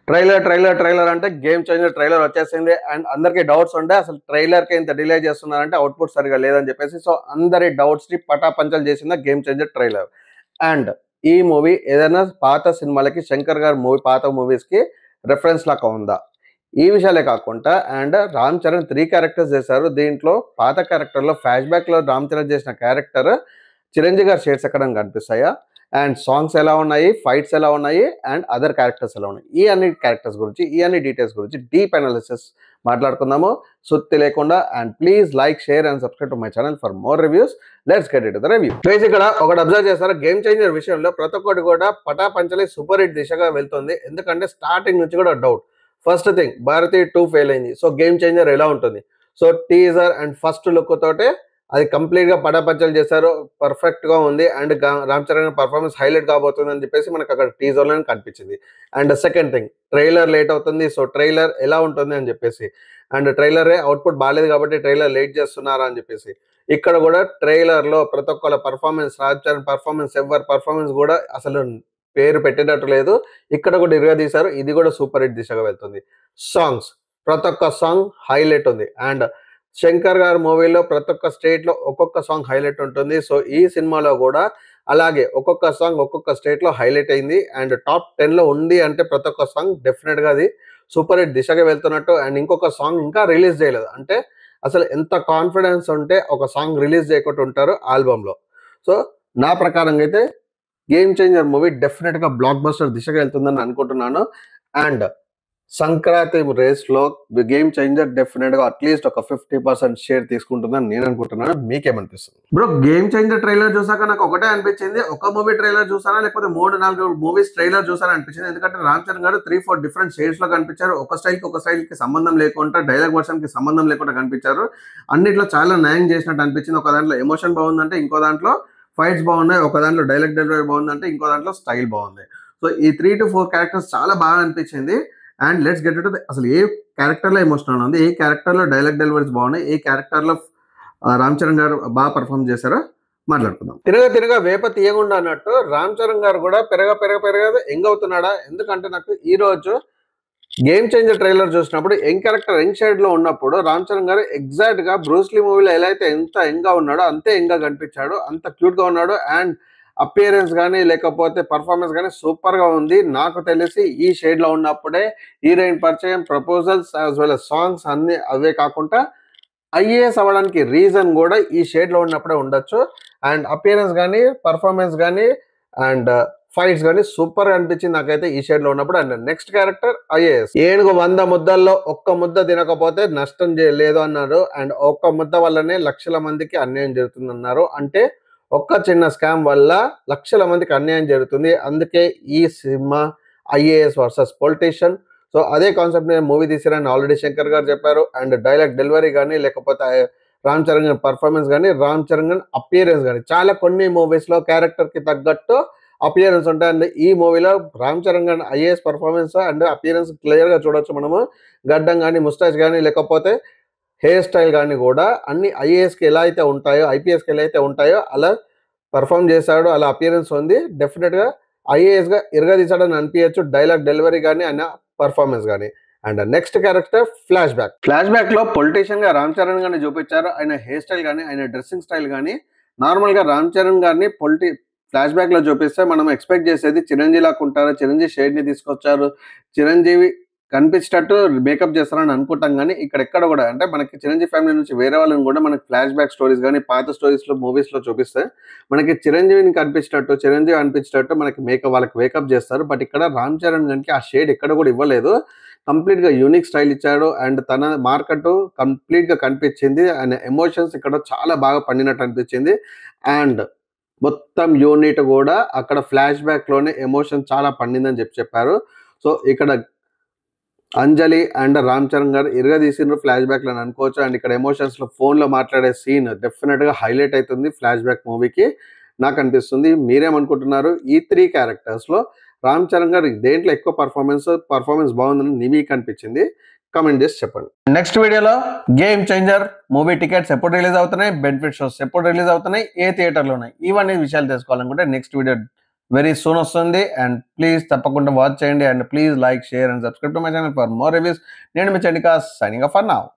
Trailer అంటే game changer trailer వచ్చేసింది. And అందరికి డౌట్స్ ఉండే అసలు ట్రైలర్ కి ఇంత డిలే చేస్తున్నారంటే అవుట్పుట్ సరిగా లేదని చెప్పేసి సో అందరి డౌట్స్ ని పటాపంచలు చేసింది గేమ్ చేంజర్ ట్రైలర్. అండ్ ఈ మూవీ ఏదైనా పాత సినిమాలకి శంకర్ గారి మూవీ పాత మూవీస్ కి రెఫరెన్స్ లాగా ఉందా? ఈ విషయాలే కాకుండా అండ్ రామ్ చరణ్ 3 క్యారెక్టర్స్ చేశారు. దీంట్లో పాత క్యారెక్టర్లో ఫ్లాష్ బ్యాక్ లో రామ్ చరణ్ చేసిన క్యారెక్టర్ చిరంజీవి గారి షేడ్స్ ఎక్కడ కనిపిస్తాయా? అండ్ సాంగ్స్ ఎలా ఉన్నాయి, ఫైట్స్ ఎలా ఉన్నాయి, అండ్ అదర్ క్యారెక్టర్స్ ఎలా ఉన్నాయి, ఈ అన్ని క్యారెక్టర్స్ గురించి ఈ అన్ని డీటెయిల్స్ గురించి డీప్ అనాలిసిస్ మాట్లాడుకుందాము సుత్తి లేకుండా. And please like, share and subscribe to my channel for more reviews. Let's get it to the review. Please ఇక్కడ ఒకటి అబ్జర్వ్ చేస్తారా, గేమ్ చేంజర్ విషయంలో ప్రతి ఒక్కటి కూడా పటాపంచలి సూపర్ హిట్ దిశగా వెళ్తుంది. ఎందుకంటే స్టార్టింగ్ నుంచి కూడా doubt. First thing, Bharati 2 fail అయింది. సో గేమ్ చేంజర్ ఎలా ఉంటుంది? So teaser and first look తోటే అది కంప్లీట్ గా పటాపంచలు చేశారు. పర్ఫెక్ట్ గా ఉంది. And Ram Charan performance highlight కాబోతుంది అని చెప్పేసి మనకు అక్కడ టీజర్ లోనే కనిపించింది. And second thing, trailer late అవుతుంది. సో ట్రైలర్ ఎలా ఉంటుంది అని చెప్పేసి, అండ్ ట్రైలరే అవుట్పుట్ బాగాలేదు కాబట్టి ట్రైలర్ లేట్ చేస్తున్నారా అని చెప్పేసి, ఇక్కడ కూడా ట్రైలర్ లో ప్రతి ఒక్కళ్ళ పర్ఫార్మెన్స్, రామ్ చరణ్ పర్ఫార్మెన్స్, ఎవరి పర్ఫార్మెన్స్ కూడా అసలు పేరు పెట్టేటట్టు లేదు. ఇక్కడ కూడా ఇరుగా తీశారు. ఇది కూడా సూపర్ హిట్ దిశగా వెళ్తుంది. సాంగ్స్, ప్రతి ఒక్క సాంగ్ హైలైట్ ఉంది. అండ్ శంకర్ గారి మూవీలో ప్రతి ఒక్క స్టేట్ లో ఒక్కొక్క సాంగ్ హైలైట్ ఉంటుంది. సో ఈ సినిమాలో కూడా అలాగే ఒక్కొక్క సాంగ్ ఒక్కొక్క స్టేట్ లో హైలైట్ అయింది. అండ్ టాప్ 10 లో ఉంది అంటే ప్రతి ఒక్క సాంగ్ డెఫినెట్ గా అది సూపర్ హిట్ దిశగా వెళ్తున్నట్టు. అండ్ ఇంకొక సాంగ్ ఇంకా రిలీజ్ చేయలేదు అంటే అసలు ఎంత కాన్ఫిడెన్స్ ఉంటే ఒక సాంగ్ రిలీజ్ చేయకుండా ఉంటారు ఆల్బమ్ లో. సో నా ప్రకారంగా అయితే గేమ్ చేంజర్ మూవీ డెఫినెట్ గా బ్లాక్ బస్టర్ దిశగా వెళ్తుందని అనుకుంటున్నాను. అండ్ సంక్రాంతి రేస్ లో గేమ్ చేంజర్ డెఫినెట్ గా అట్లీస్ట్ ఒక 50% షేర్ తీసుకుంటుందని నేను అనుకుంటున్నాను. మీకేమనిపిస్తుంది బ్రో? గేమ్ చేంజర్ ట్రైలర్ చూసాక నాకు ఒకటే అనిపించింది, ఒక మూవీ ట్రైలర్ చూసానా లేకపోతే 3-4 మూవీస్ ట్రైలర్ చూసానా అనిపించింది. ఎందుకంటే రామ్ చరణ్ గారు 3-4 డిఫరెంట్ షేడ్స్ లో కనిపించారు. ఒక స్టైల్ కి సంబంధం లేకుండా, డైలాగ్ వర్షన్ కి సంబంధం లేకుండా కనిపించారు. అన్నిట్లో చాలా న్యాయం చేసినట్టు అనిపించింది. ఒక దాంట్లో ఎమోషన్ బాగుందంటే ఇంకో దాంట్లో ఫైట్స్ బాగున్నాయి, ఒక దాంట్లో డైలాగ్ డెలివరీ బాగుందంటే ఇంకో దాంట్లో స్టైల్ బాగుంది. సో ఈ 3-4 క్యారెక్టర్స్ చాలా బాగా అనిపించింది. అండ్ లెట్స్ గెట్ టు అసలు ఏ క్యారెక్టర్ లో ఎమోషనల్ ఉంది, ఏ క్యారెక్టర్ లో డైలాగ్ డెలివరీస్ బాగున్నాయి, ఏ క్యారెక్టర్ లో రామ్ చరణ్ గారు బాగా పర్ఫార్మ్ చేశారో మాట్లాడుకుందాం. తిరగ వేప తీయకుండా అన్నట్టు రామ్ చరణ్ గారు కూడా పెరగ యంగ్ అవుతున్నాడా? ఎందుకంటే నాకు ఈ రోజు గేమ్ చేంజర్ ట్రైలర్ చూసినప్పుడు యంగ్ క్యారెక్టర్ యంగ్ షేడ్ లో ఉన్నప్పుడు రామ్ చరణ్ గారు ఎగ్జాక్ట్ గా బ్రూస్లీ మూవీలో ఎలా అయితే ఎంత యంగ్ గా ఉన్నాడో అంతే యంగ్ గా కనిపించాడు, అంత క్యూట్ గా ఉన్నాడు. అండ్ అపియరెన్స్ కానీ లేకపోతే పర్ఫార్మెన్స్ కానీ సూపర్ గా ఉంది. నాకు తెలిసి ఈ షేడ్ లో ఉన్నప్పుడే హీరోయిన్ పరిచయం, proposals as well as songs అన్ని అవే కాకుండా ఐఏఎస్ అవ్వడానికి రీజన్ కూడా ఈ షేడ్ లో ఉన్నప్పుడే ఉండొచ్చు. అండ్ అపియరెన్స్ కానీ, పర్ఫార్మెన్స్ కానీ, అండ్ ఫైట్స్ కానీ సూపర్ గా అనిపించింది నాకైతే ఈ షేడ్ లో ఉన్నప్పుడు. And next character IAS. ఏనుగు 100 ముద్దల్లో ఒక్క ముద్ద తినకపోతే నష్టం లేదు అన్నారు. అండ్ ఒక్క ముద్ద వల్లనే లక్షల మందికి అన్యాయం జరుగుతుంది అన్నారు. అంటే ఒక్క చిన్న స్కామ్ వల్ల లక్షల మందికి అన్యాయం జరుగుతుంది. అందుకే ఈ cinema IAS versus politician. So అదే కాన్సెప్ట్ నేను మూవీ తీసారని ఆల్రెడీ శంకర్ గారు చెప్పారు. అండ్ డైలాగ్ డెలివరీ కానీ లేకపోతే రామ్ చరణ్ గారి పర్ఫార్మెన్స్ కానీ, రామ్ చరణ్ గారి అపియరెన్స్ కానీ, చాలా కొన్ని మూవీస్ లో క్యారెక్టర్ కి తగ్గట్టు అపియరెన్స్ ఉంటాయి. అండ్ ఈ మూవీలో రామ్ చరణ్ గారి IAS performance and appearance clear గా చూడొచ్చు మనము. గడ్డం కానీ, ముస్టాచ్ కానీ లేకపోతే హెయిర్ స్టైల్ కానీ కూడా అన్ని ఐఏఎస్కి ఎలా అయితే ఉంటాయో, ఐపీఎస్కి ఎలా అయితే ఉంటాయో అలా పర్ఫామ్ చేశాడు, అలా అపియరెన్స్ ఉంది. డెఫినెట్గా ఐఏఎస్గా ఇరగదీశాడని అనిపించచ్చు, డైలాగ్ డెలివరీ కానీ ఆయన పర్ఫార్మెన్స్ కానీ. And next character flash back లో పొలిటీషియన్ గా రామ్ చరణ్ గారిని చూపించారు. ఆయన హెయిర్ స్టైల్ కానీ, ఆయన డ్రెస్సింగ్ స్టైల్ కానీ నార్మల్గా రామ్ చరణ్ గారిని ఫ్లాష్ బ్యాక్ లో చూపిస్తే మనం ఎక్స్పెక్ట్ చేసేది చిరంజీవి లాగా ఉంటారు, చిరంజీవి షేడ్ ని తీసుకొచ్చారు, చిరంజీవి కనిపించేటట్టు మేకప్ చేస్తారని అనుకుంటాం. కానీ ఇక్కడ ఎక్కడ కూడా అంటే మనకి చిరంజీవి ఫ్యామిలీ నుంచి వేరే వాళ్ళని కూడా మనకి ఫ్లాష్ బ్యాక్ స్టోరీస్ కానీ పాత స్టోరీస్ లో మూవీస్ లో చూపిస్తే మనకి చిరంజీవిని కనిపించేటట్టు, చిరంజీవి అనిపించేటట్టు మనకి వాళ్ళకి మేకప్ చేస్తారు. బట్ ఇక్కడ రామ్ చరణ్ గారికి ఆ షేడ్ ఎక్కడ కూడా ఇవ్వలేదు. కంప్లీట్ గా యూనిక్ స్టైల్ ఇచ్చాడు. అండ్ తన మార్కెట్ కంప్లీట్ గా కనిపించింది. ఆయన ఎమోషన్స్ ఇక్కడ చాలా బాగా పండినట్టు అనిపించింది. అండ్ మొత్తం యూనిట్ కూడా అక్కడ ఫ్లాష్ బ్యాక్ లోనే ఎమోషన్ చాలా పండిందని చెప్పారు. సో ఇక్కడ అంజలి అండ్ రామ్ చరణ్ గారు ఇరగదీసిండ్రు ఫ్లాష్ బ్యాక్ లో అనుకోవచ్చు. అండ్ ఇక్కడ ఎమోషన్స్ లో ఫోన్ లో మాట్లాడే సీన్ డెఫినెట్ గా హైలైట్ అవుతుంది ఫ్లాష్ బ్యాక్ మూవీకి నాకు అనిపిస్తుంది. మీరేమనుకుంటున్నారు? ఈ 3 క్యారెక్టర్స్ లో రామ్ చరణ్ గారు దేంట్లో ఎక్కువ పర్ఫార్మెన్స్ బాగుందని మీకు అనిపించింది? కమెంట్ చేసి చెప్పండి. నెక్స్ట్ వీడియోలో గేమ్ చేంజర్ మూవీ టికెట్స్ ఎప్పుడు రిలీజ్ అవుతున్నాయి, బెనిఫిట్ షోస్ ఎప్పుడు రిలీజ్ అవుతున్నాయి, ఏ థియేటర్లో ఉన్నాయి, ఇవన్నీ విషయాలు తెలుసుకోవాలనుకుంటే నెక్స్ట్ వీడియో వెరీ సూన్ వస్తుంది. అండ్ ప్లీజ్ తప్పకుండా వాచ్ చేయండి. And please like, share and subscribe to my channel for more reviews. నేను మీ Chandika signing off for now.